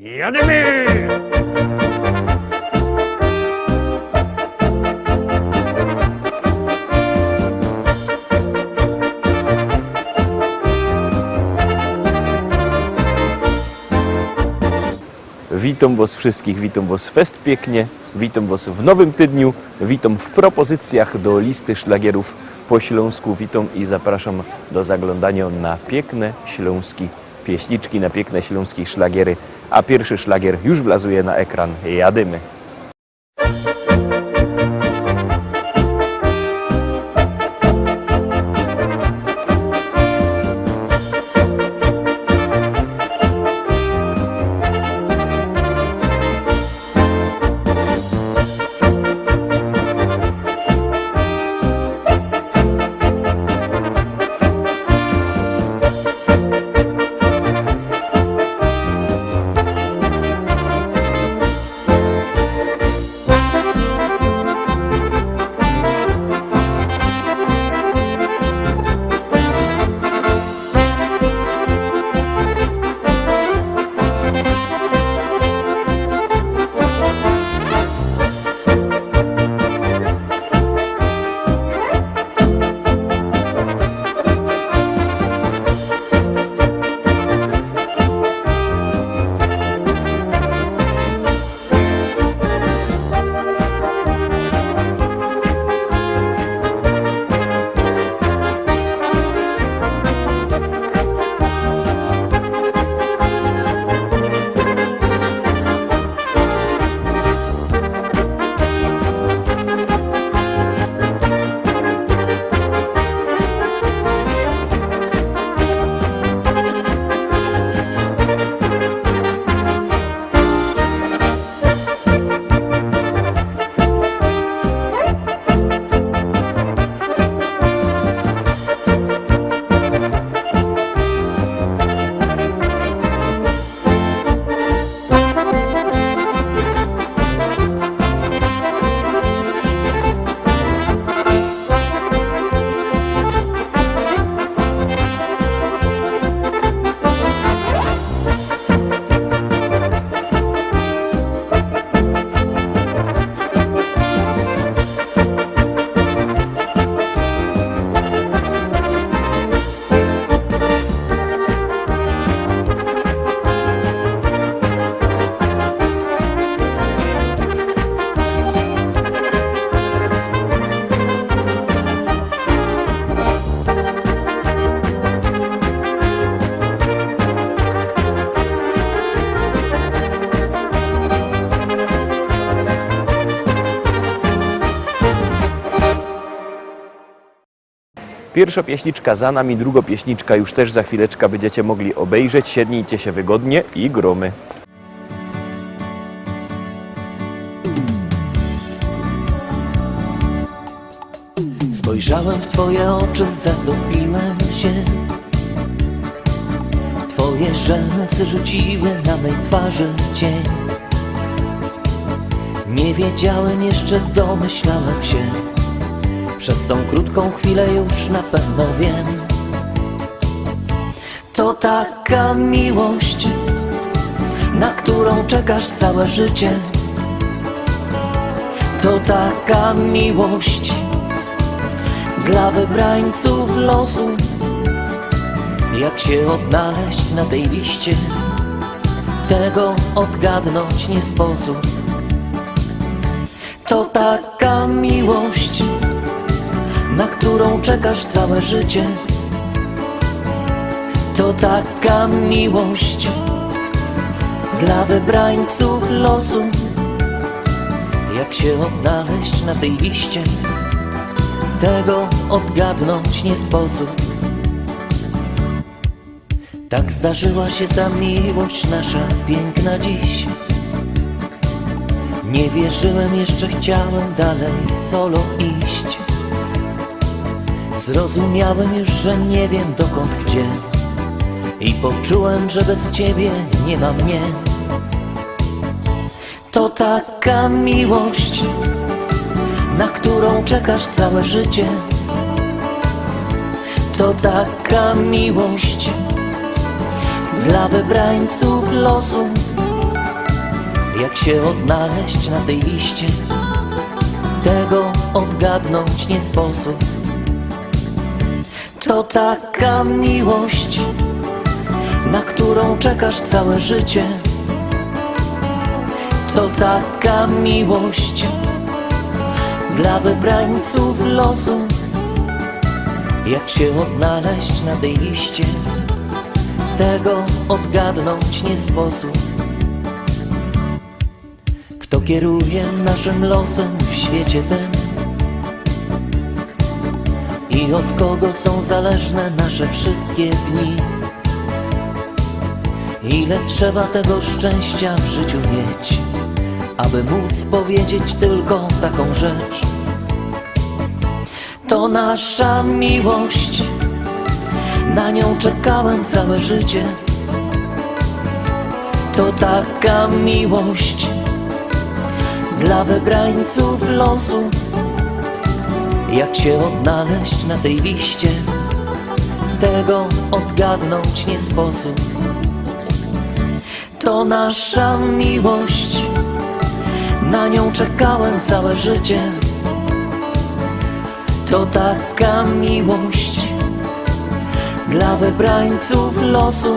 Jadymy! Witam Was wszystkich, witam Was fest pięknie, witam Was w nowym tygodniu, witam w propozycjach do listy szlagierów po śląsku, witam i zapraszam do zaglądania na piękne śląskie pieśniczki, na piękne śląskie szlagiery, a pierwszy szlagier już wlazuje na ekran. Jadymy! Pierwsza pieśniczka za nami, druga pieśniczka już też za chwileczkę będziecie mogli obejrzeć. Siednijcie się wygodnie i gromy. Spojrzałem w Twoje oczy, zatopiłem się. Twoje rzęsy rzuciły na mej twarzy cień. Nie wiedziałem jeszcze, domyślałem się. Przez tą krótką chwilę już na pewno wiem. To taka miłość, na którą czekasz całe życie. To taka miłość dla wybrańców losu. Jak się odnaleźć na tej liście, tego odgadnąć nie sposób. To taka miłość, na którą czekasz całe życie. To taka miłość dla wybrańców losu. Jak się odnaleźć na tej liście, tego odgadnąć nie sposób. Tak zdarzyła się ta miłość nasza piękna dziś. Nie wierzyłem jeszcze, chciałem dalej solo iść. Zrozumiałem już, że nie wiem dokąd, gdzie. I poczułem, że bez Ciebie nie ma mnie. To taka miłość, na którą czekasz całe życie. To taka miłość dla wybrańców losu. Jak się odnaleźć na tej liście, tego odgadnąć nie sposób. To taka miłość, na którą czekasz całe życie. To taka miłość dla wybrańców losu. Jak się odnaleźć na tej liście, tego odgadnąć nie sposób. Kto kieruje naszym losem w świecie tym i od kogo są zależne nasze wszystkie dni? Ile trzeba tego szczęścia w życiu mieć, aby móc powiedzieć tylko taką rzecz? To nasza miłość, na nią czekałem całe życie. To taka miłość dla wybrańców losu. Jak się odnaleźć na tej liście, tego odgadnąć nie sposób. To nasza miłość, na nią czekałem całe życie. To taka miłość dla wybrańców losu.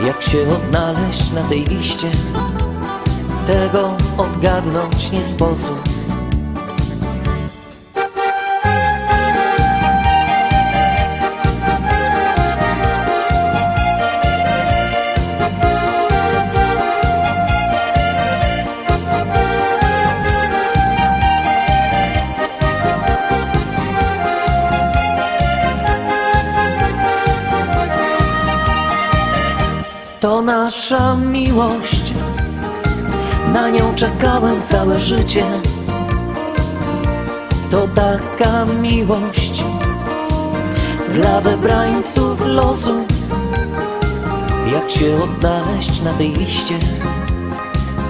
Jak się odnaleźć na tej liście, tego odgadnąć nie sposób. To nasza miłość, na nią czekałem całe życie. To taka miłość dla wybrańców losu. Jak się odnaleźć na tej liście,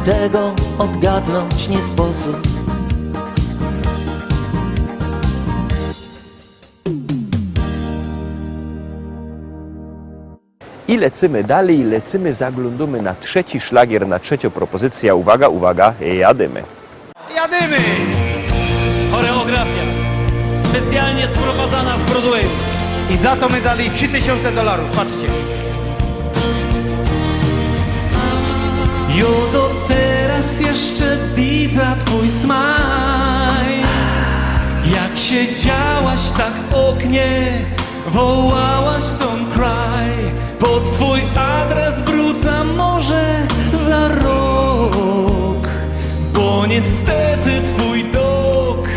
tego odgadnąć nie sposób. I lecymy dalej, zaglądamy na trzeci szlagier, na trzecią propozycję. Uwaga, uwaga, jadymy. Jadymy! Choreografia specjalnie sprowadzana z Broadwayu. I za to my dali $3000, patrzcie. Judo, teraz jeszcze widzę twój smaj. Jak siedziałaś tak w oknie, wołałaś don't cry. Pod twój adres wrócę może za rok, bo niestety twój dok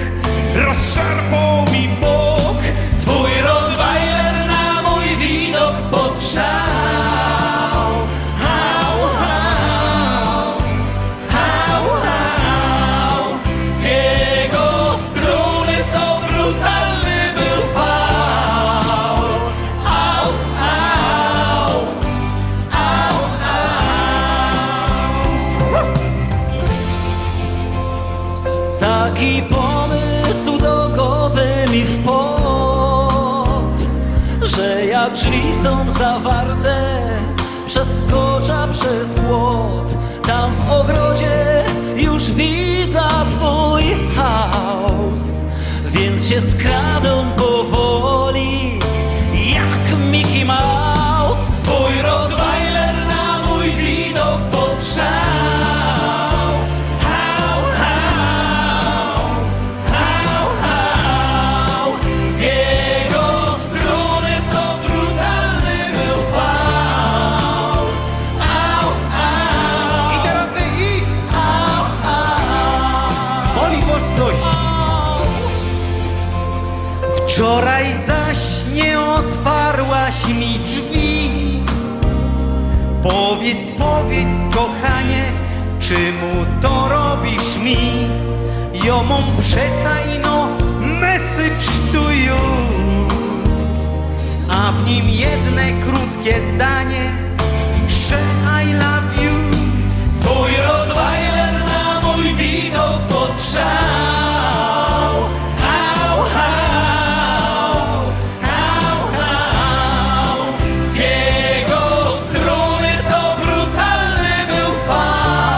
rozszarpał mi bok. Twój Rottweiler na mój widok podszał. Hał, hał, hał, hał. Z jego struny to brutalny był fał. Au, au, au, au. Taki pomysł do głowy mi wpadł, że jak drzwi są zawarte, przeskoczę przez płot. Tam w ogrodzie już widzę twój chaos, więc się skradą powoli jak Mickey Mouse. Twój Rottweiler na mój widok podszał. Hał, hał, hał, hał. Z jego struny to brutalny był fał. Au, au, I teraz wy i au, au. boli was coś. Wczoraj zaś nie otwarłaś mi drzwi. Powiedz, kochanie, czemu to robisz mi? Jo mam przeca ino message to you, a w nim jedne krótkie zdanie, że I love you. Twój Rottweiler na mój widok podszał. Hał, hał, hał, hał. Z jego struny to brutalny był fał.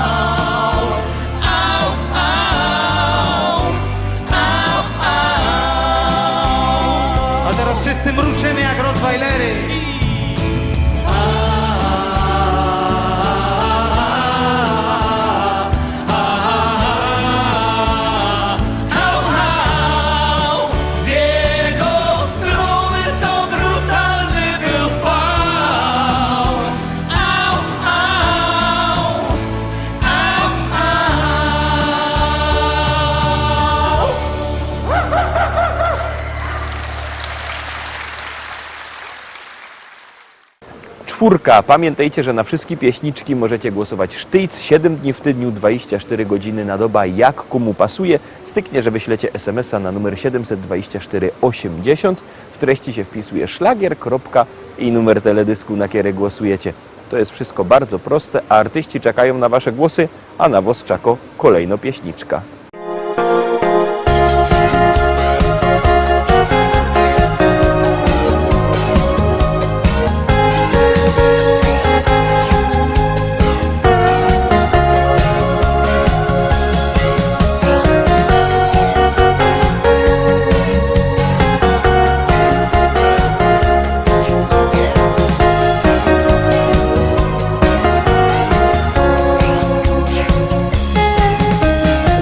czwórka. Pamiętajcie, że na wszystkie pieśniczki możecie głosować sztyc, 7 dni w tygodniu, 24 godziny na dobę, jak komu pasuje. Styknie, że wyślecie SMS-a na numer 724 80. W treści się wpisuje szlagier, kropka i numer teledysku, na który głosujecie. To jest wszystko bardzo proste, a artyści czekają na wasze głosy, a na was czako kolejno pieśniczka.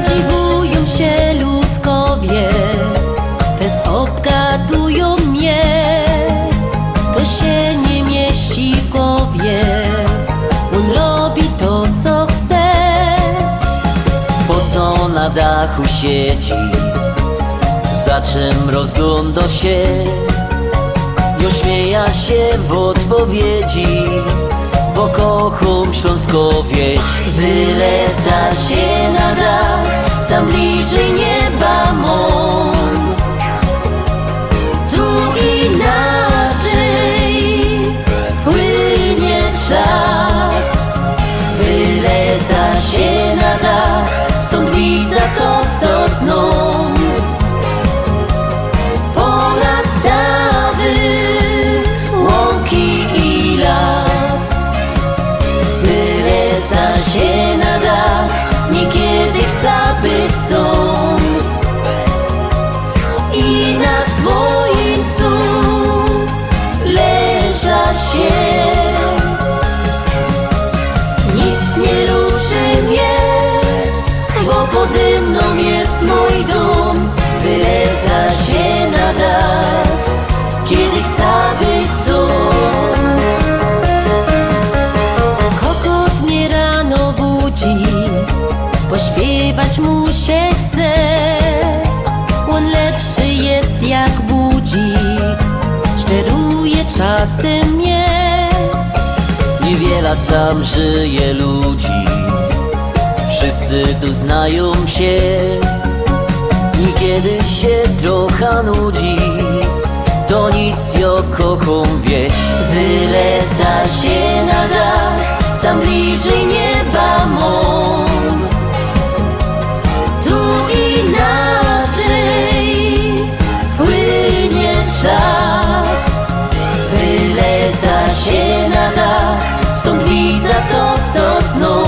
Dziwują się ludkowie, fest obgadują mnie. To się nie mieści w głowie, on robi to, co chce. Po co na dachu siedzi, za czym rozgląda się i ośmieja się w odpowiedzi, bo kocham śląską wieś. Wyleca się na dach, sam bliżej nieba mą. Tu inaczej płynie czas. Wyleca się na dach, stąd widzę to, co zną. Pola, stawy, łąki i las. Wyleca się na dach, niekiedy chce być są. I na słońcu leża się. Nic nie ruszy mnie, bo pode mną jest mój dom. Wyleca się na dach, kiedy chce być sam. Kokot mnie rano budzi, pośpiewać mu się chce. On lepszy jest jak budzik, szczeruje czasem mnie. Niewiele sam żyje ludzi, wszyscy tu znają się. Niekiedy się trochę nudzi, to nic, ja kocham wieś. Wyleca się na dach, sam bliżej nieba mą. Tu inaczej płynie czas. Wyleca się na dach, stąd widzę to, co zną.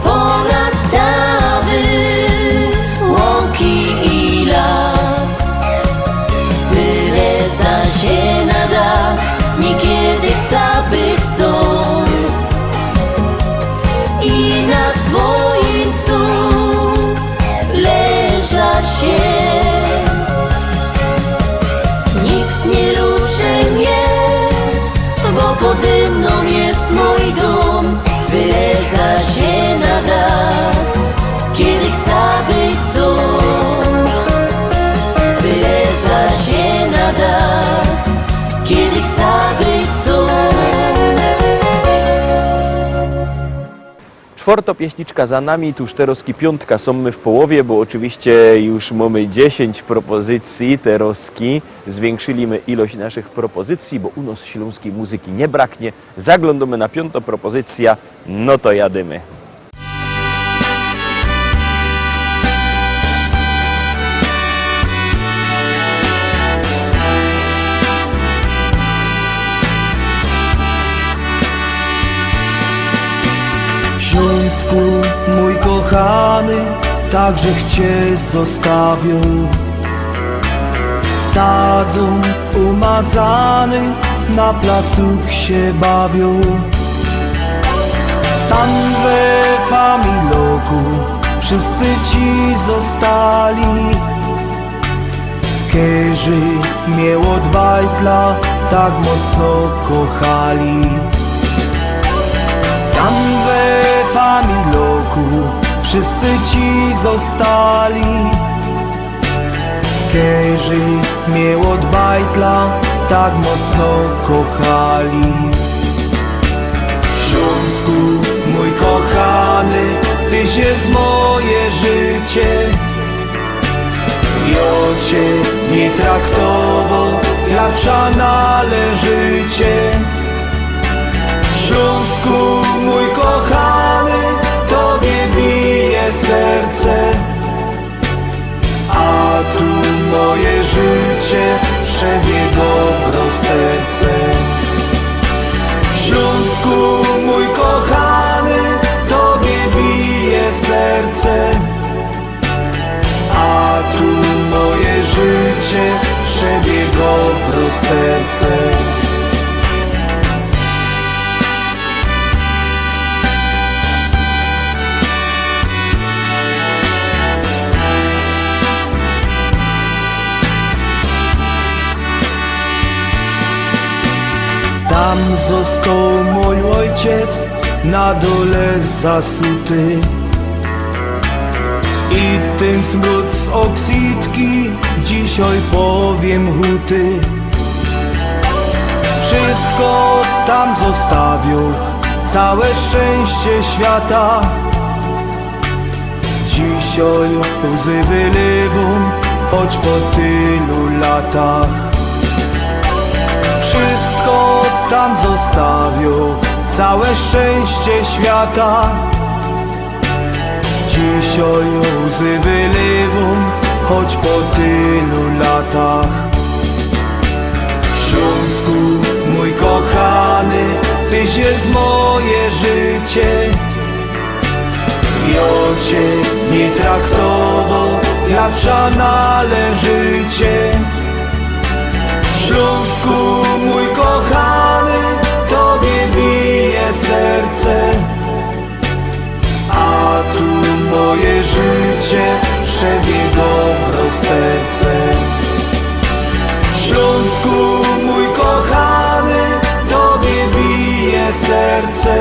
Pola, stawy, łąki i las. Wyleca się na dach, niekiedy chce być są. I na słońcu leża się. Nic nie ruszy mnie, bo pode mną jest mój dom. Wyleca się na dach, kiedy chce być sam. Wyleca się na dach, kiedy chce być sam. Czwarta pieśniczka za nami, tuż teroski piątka, są my w połowie, bo oczywiście już mamy 10 propozycji teroski. Zwiększyliśmy ilość naszych propozycji, bo u nas śląskiej muzyki nie braknie. Zaglądamy na piątą propozycję, no to jadymy. Śląsku, mój kochany, także Cię zostawią. Sadzą umazany, na placu się bawią. Tam we Familoku wszyscy Ci zostali, którzy mnie od bajtla tak mocno kochali. Tam we Familoku wszyscy Ci zostali, którzy mnie od bajtla tak mocno kochali. Śląsku, mój kochany, tyś jest moje życie. Ja cię nie traktował jak ża należycie. Śląsku, mój kochany, tobie bije serce, a tu moje życie przebiegło w rozterce. Śląsku, mój kochany, tobie bije serce, a tu moje życie przebiegło w rozterce. Tam został mój ojciec na dole zasuty i ten smród z oksydki dzisiaj powiem huty. Wszystko tam zostawił, całe szczęście świata. Dzisiaj łzy wylewam, choć po tylu latach. Wszystko tam zostawił, całe szczęście świata. Dzisiaj łzy wylewam, choć po tylu latach. Śląsku, mój kochany, tyś jest moje życie. Ja cię nie traktował jak ża należycie. Śląsku, mój kochany, tobie bije serce, a tu moje życie przebiegło w rozterce. Śląsku, mój kochany, tobie bije serce,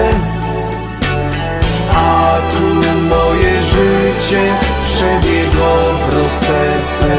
a tu moje życie przebiegło w rozterce.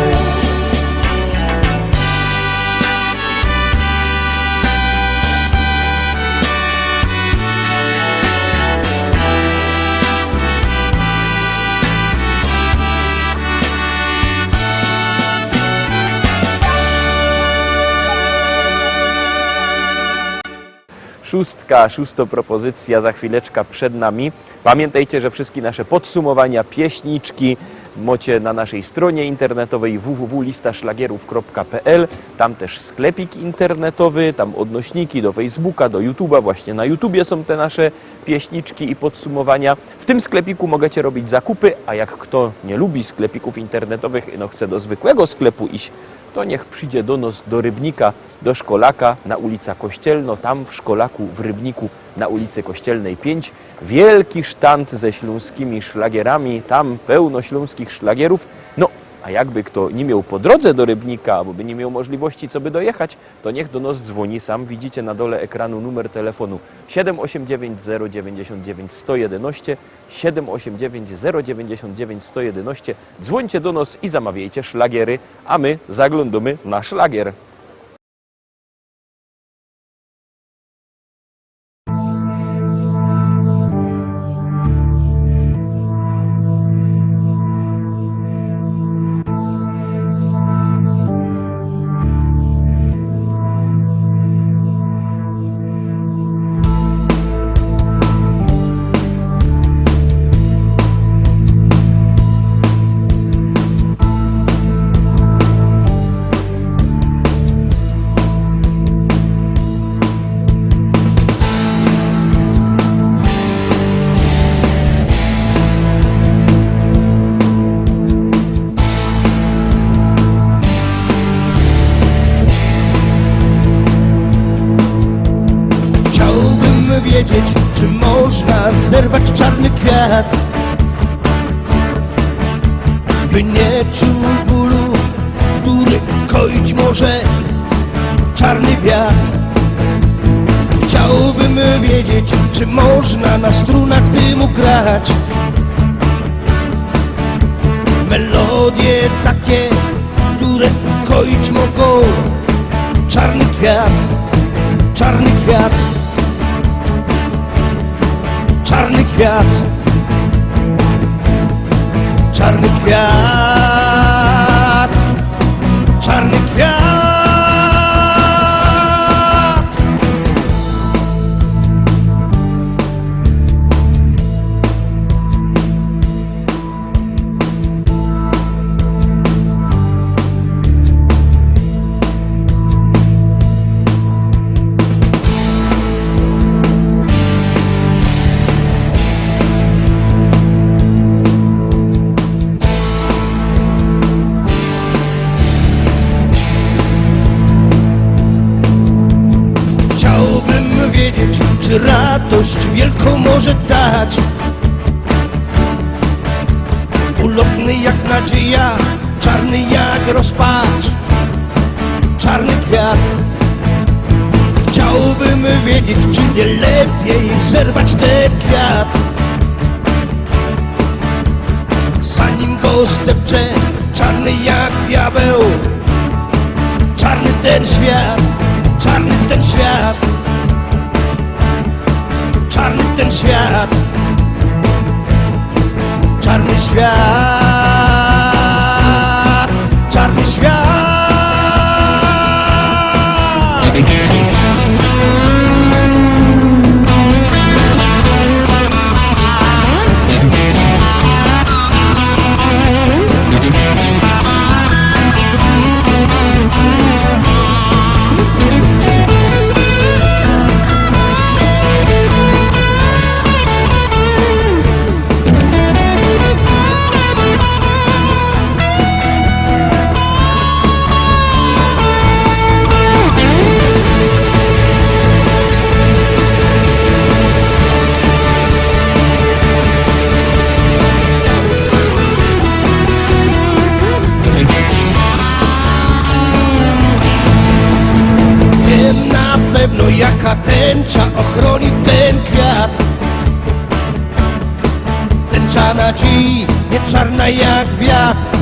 Szósta propozycja za chwileczkę przed nami. Pamiętajcie, że wszystkie nasze podsumowania, pieśniczki macie na naszej stronie internetowej www.listaszlagierów.pl. Tam też sklepik internetowy, tam odnośniki do Facebooka, do YouTube'a. Właśnie na YouTubie są te nasze pieśniczki i podsumowania. W tym sklepiku możecie robić zakupy, a jak kto nie lubi sklepików internetowych i chce do zwykłego sklepu iść, to niech przyjdzie do nas do Rybnika, do Szkolaka na ulica Kościelno, tam w Szkolaku, w Rybniku na ulicy Kościelnej 5. Wielki sztand ze śląskimi szlagierami, tam pełno śląskich szlagierów. No, a jakby kto nie miał po drodze do Rybnika, albo by nie miał możliwości, co by dojechać, to niech do nas dzwoni sam. Widzicie na dole ekranu numer telefonu 789 099 111, 789 099 111. Dzwońcie do nas i zamawiajcie szlagiery, a my zaglądamy na szlagier. wiedzieć, czy można zerwać czarny kwiat, by nie czuł bólu, który koić może czarny wiatr. Chciałbym wiedzieć, czy można na strunach dymu grać melodie takie, które koić mogą czarny kwiat, czarny kwiat, czarny kwiat, czarny kwiat, czarny kwiat. Chciałbym wiedzieć, czy radość wielką może dać. Ulotny jak nadzieja, czarny jak rozpacz, czarny kwiat. Chciałbym wiedzieć, czy nie lepiej zerwać ten kwiat, zanim go zdepczę. Czarny jak diabeł, czarny ten świat, czarny ten świat, czarny ten świat, czarny świat, czarny świat. Pewno jaka tęcza ochroni ten kwiat. Tęcza nadziei, nie czarna jak wiatr,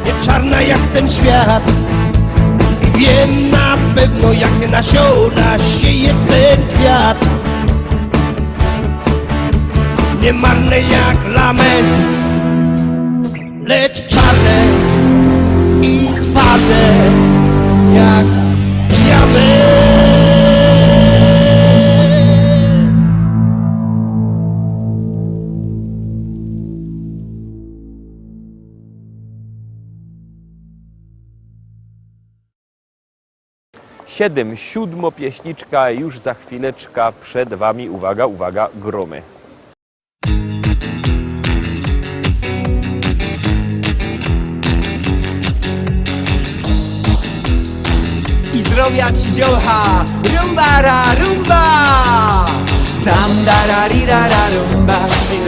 nie czarna jak ten świat. I wiem na pewno, jakie nasiona sieje ten kwiat. Nie marne jak lament, lecz czarne i twarde jak diabeł. 7 pieśniczka już za chwileczkę przed wami. Uwaga, uwaga, gromy. I zdrowia ci dziołcha, rumba ra rumba. Tam da ra ri ra ra rumba,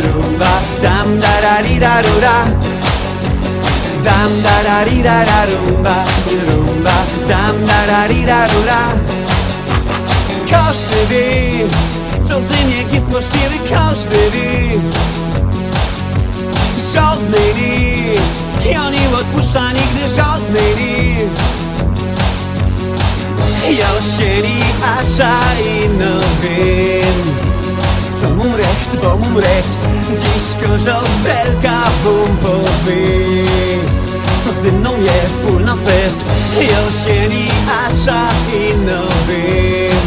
rumba. Tam da ra ri ra ra. Tam da ra ri ra ra rumba, rumba. Tam da ra ri ra ra. Każdy wie, co zyniek jest możliwy, każdy wie. Żadnej ri, ja nie odpuszcza nigdy żadnej ri. Jag känner Asha innovin Som om recht, bom om recht Dziś każda selka bum powie Co ze mną je full na fest Jag känner Asha innovin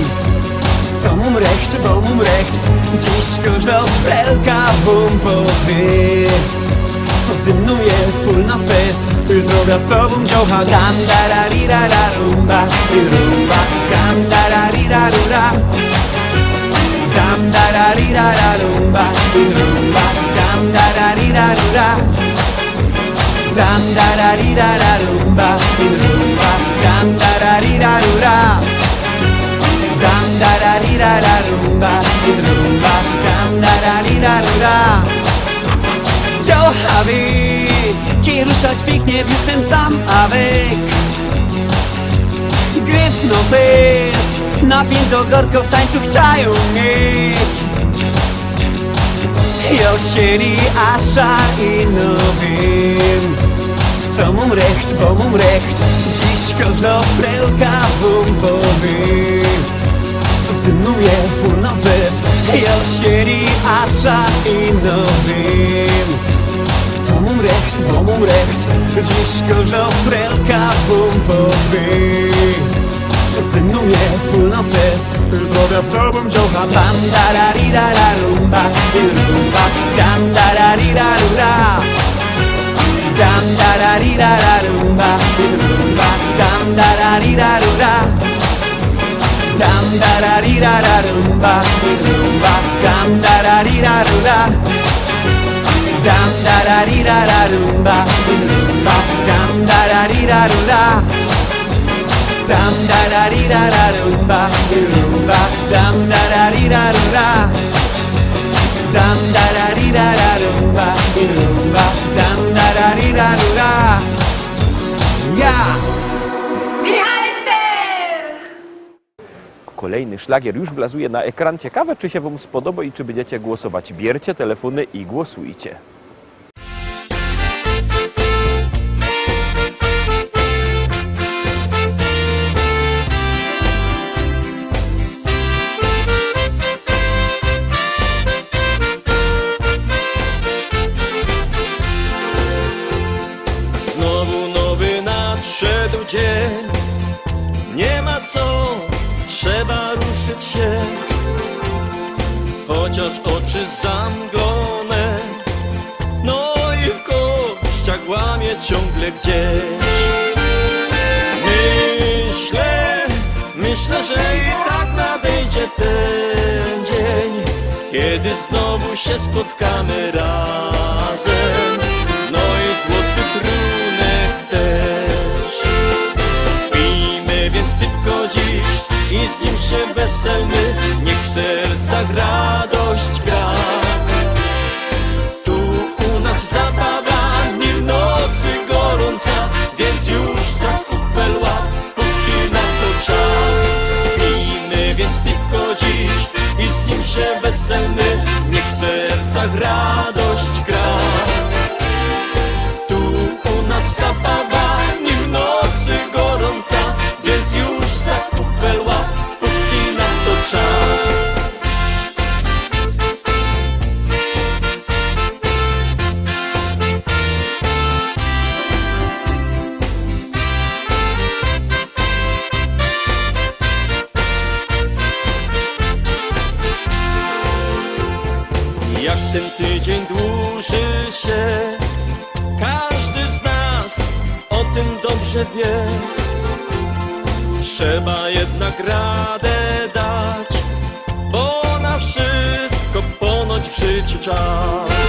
Som om recht, bom om recht Dziś każda selka bum powie Co ze mną je full na fest Zdrowia z tobą dziołcha. Dam da ra ri ra ra rumba, rumba. Dam da ra ri ra ra. Dam da ra ri ra ra rumba, rumba. Dam da ra ri ra ra. Dam da ra ri ra ra rumba, rumba. Dam da ra ri ra ra. Dam da ra ri ra ra rumba, rumba. Dam da ra ri ra ra. Dziołcha ruszać pięknie w już ten sam avec. Gryf no fest, napięto gorko w tańcu chcą mieć. Jo siedzi Asha i no wiem, co mum recht, bo mum recht. Dziś kożofrelka wam powie, co ze mną je furno fest. Ja siedzi asza i no wiem, co mum recht, bo mum recht. Dziś kożofrelka wam powie, co ze mną je furno fest. Zrobię z tobą dziocha. Bam da da di da da rumba, rumba, dam da da di da da. Dam da da di da da rumba, rumba, dam da da di da da. Dam da da di da da rumba, rumba, dam da da di da da. Dam da da di da da rumba, rumba, dam da da di da da. Dam da da di da da rumba, rumba, dam da da di da da. Dam da da di da da rumba, rumba, dam da da di da da. Ja! Kolejny szlagier już wlazuje na ekran. Ciekawe, czy się wam spodoba i czy będziecie głosować. Bierzcie telefony i głosujcie. Znowu nowy nadszedł dzień, nie ma co, trzeba ruszyć się. Chociaż oczy zamglone, no i w kościach łamie ciągle gdzieś. Myślę, że i tak nadejdzie ten dzień, kiedy znowu się spotkamy razem. No i złoty trunek też. Pijmy więc piwko dziś i z nim się weselmy, niech w sercach radość gra. Tu u nas zabawa, nie w nocy gorąca, więc już za kupel łap, póki na to czas. Pijmy więc piwko dziś i z nim się weselmy, niech w sercach radość gra. Zabawa, nim w nocy gorąca, więc już za kupel łap, póki na to czas. Jak ten tydzień dłuży się, każdy z nas o tym dobrze wie. Trzeba jednak radę dać, bo na wszystko ponoć w życiu czas.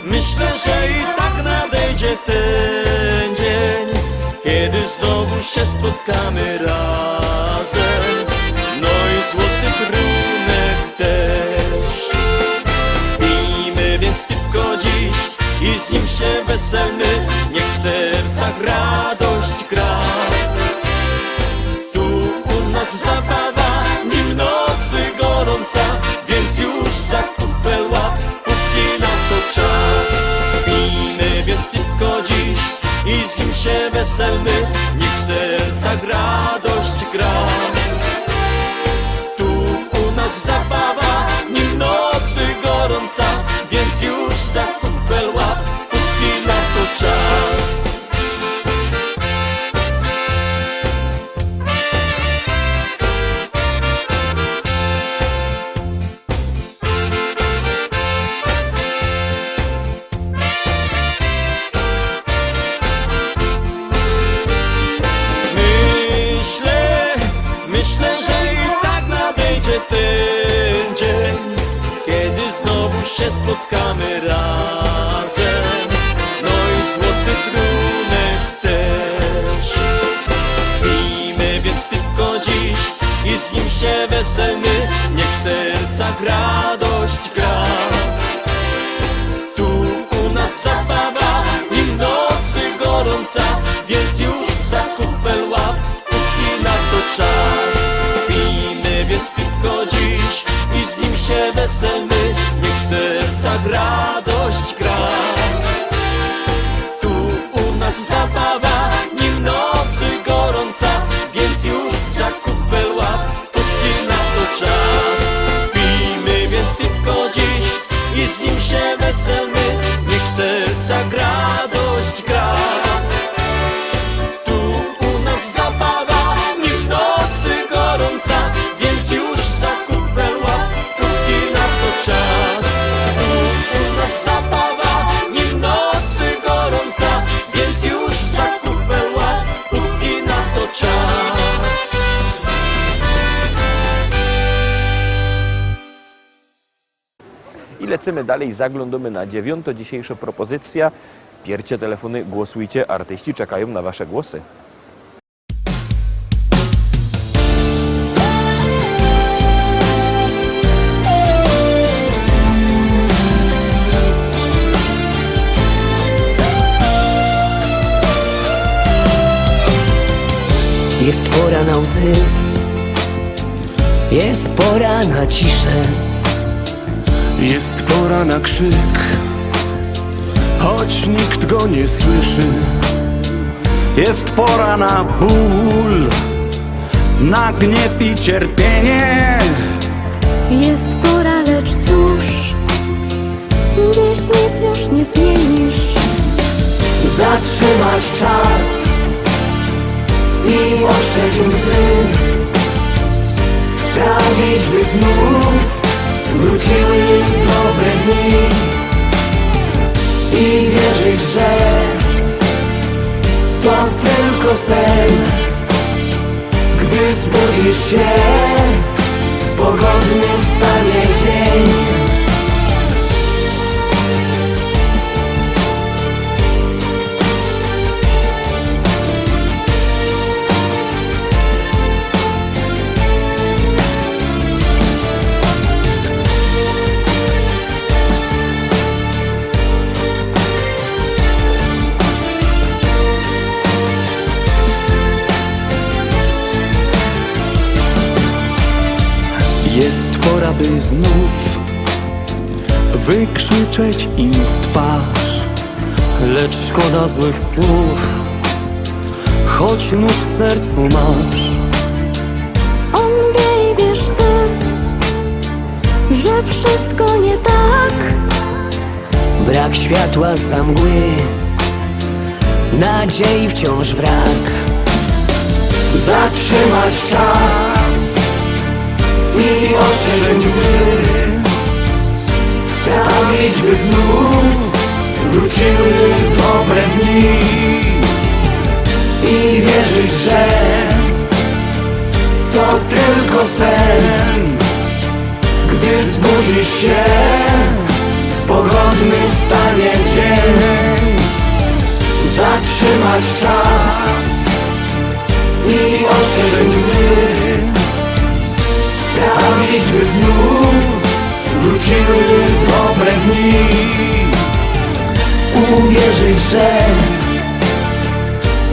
Myślę, że i tak nadejdzie ten dzień, kiedy znowu się spotkamy razem. No i złoty trunek też. Pijmy więc piwko dziś i z nim się weselmy, niech w sercach radość gra. Tu u nas zabawa, nim nocy gorąca, więc już za kupel łap, póki na to czas. Pijmy więc piwko dziś i z nim się weselmy, niech w sercach radość gra. Tu u nas zabawa, nim nocy gorąca, więc już za kupel łap, póki na to czas. Myślę, że i tak nadejdzie ten dzień, kiedy znowu się spotkamy razem. No i złoty trunek też. Pijmy więc piwko dziś i z nim się weselmy, niech w sercach radość gra. Tu u nas zabawa, nim nocy gorąca, więc już za kupel łap, póki na to czas. Pijmy więc piwko dziś i z nim się weselmy, niech w sercach radość gra. lecimy dalej, zaglądamy na 9. dzisiejsza propozycja. Piercie telefony, głosujcie, artyści czekają na wasze głosy. Jest pora na łzy, jest pora na ciszę. Jest pora na krzyk, choć nikt go nie słyszy. Jest pora na ból, na gniew i cierpienie. Jest pora, lecz cóż, dziś nic już nie zmienisz. Zatrzymać czas i otrzeć łzy, sprawić, by znów wróciły dobre dni i wierzyć, że to tylko sen. Gdy zbudzisz się, pogodny wstanie dzień. Jest pora, by znów wykrzyczeć im w twarz. Lecz szkoda złych słów, choć nóż w sercu masz. On wie i wiesz ty, że wszystko nie tak. Brak światła za mgły, nadziei wciąż brak. Zatrzymać czas i otrzeć łzy, sprawić, by znów wróciły dobre dni i wierzyć, że to tylko sen. Gdy zbudzisz się, pogodny wstanie dzień. Zatrzymać czas i otrzeć łzy, sprawić, by znów wróciły dobre dni. Uwierzyć, że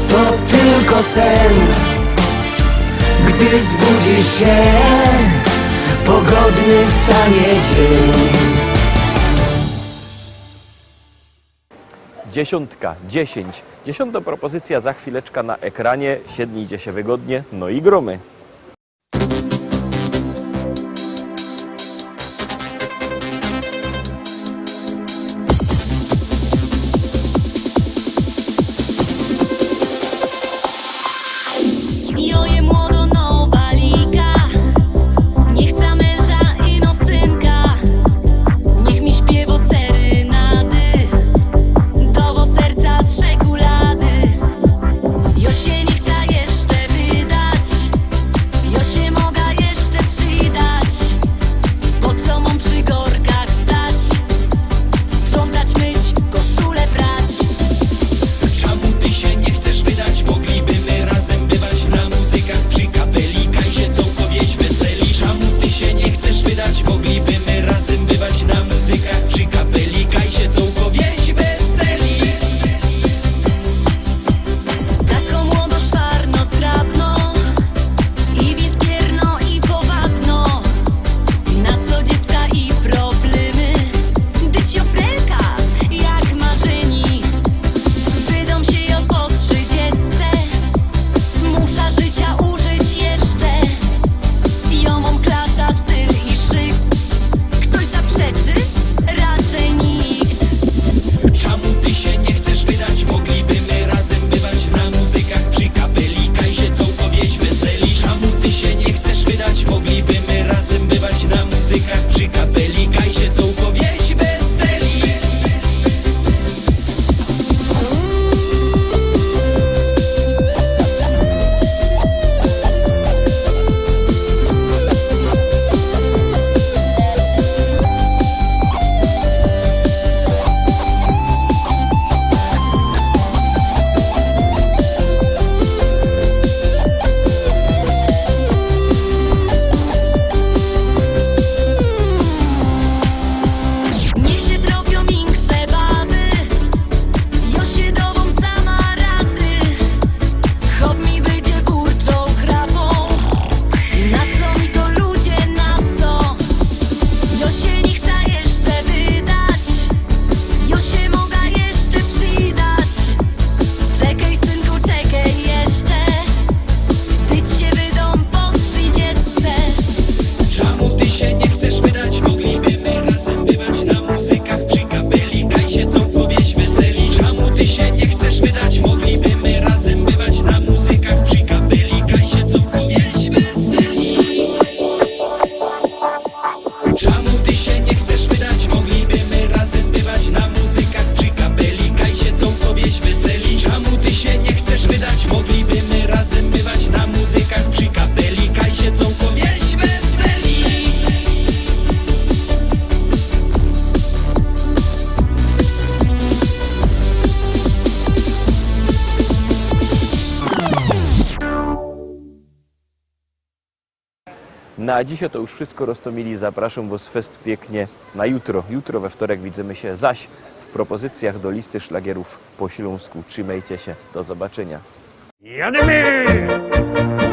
to tylko sen. Gdy zbudzisz się, pogodny wstanie dzień. 10, 10. 10. propozycja za chwileczkę na ekranie. Siednijcie się wygodnie, no i gromy. Joje młodo nowa liga, nie chcę męża i no synka. Niech mi śpiewo serynady, dowo serca z czekolady. Jo się nie chce jeszcze wydać, Na dziś to już wszystko, Rostomili. Zapraszam Was fest pięknie na jutro. Jutro we wtorek widzimy się zaś w propozycjach do listy szlagierów po śląsku. Trzymajcie się, do zobaczenia. Jademy!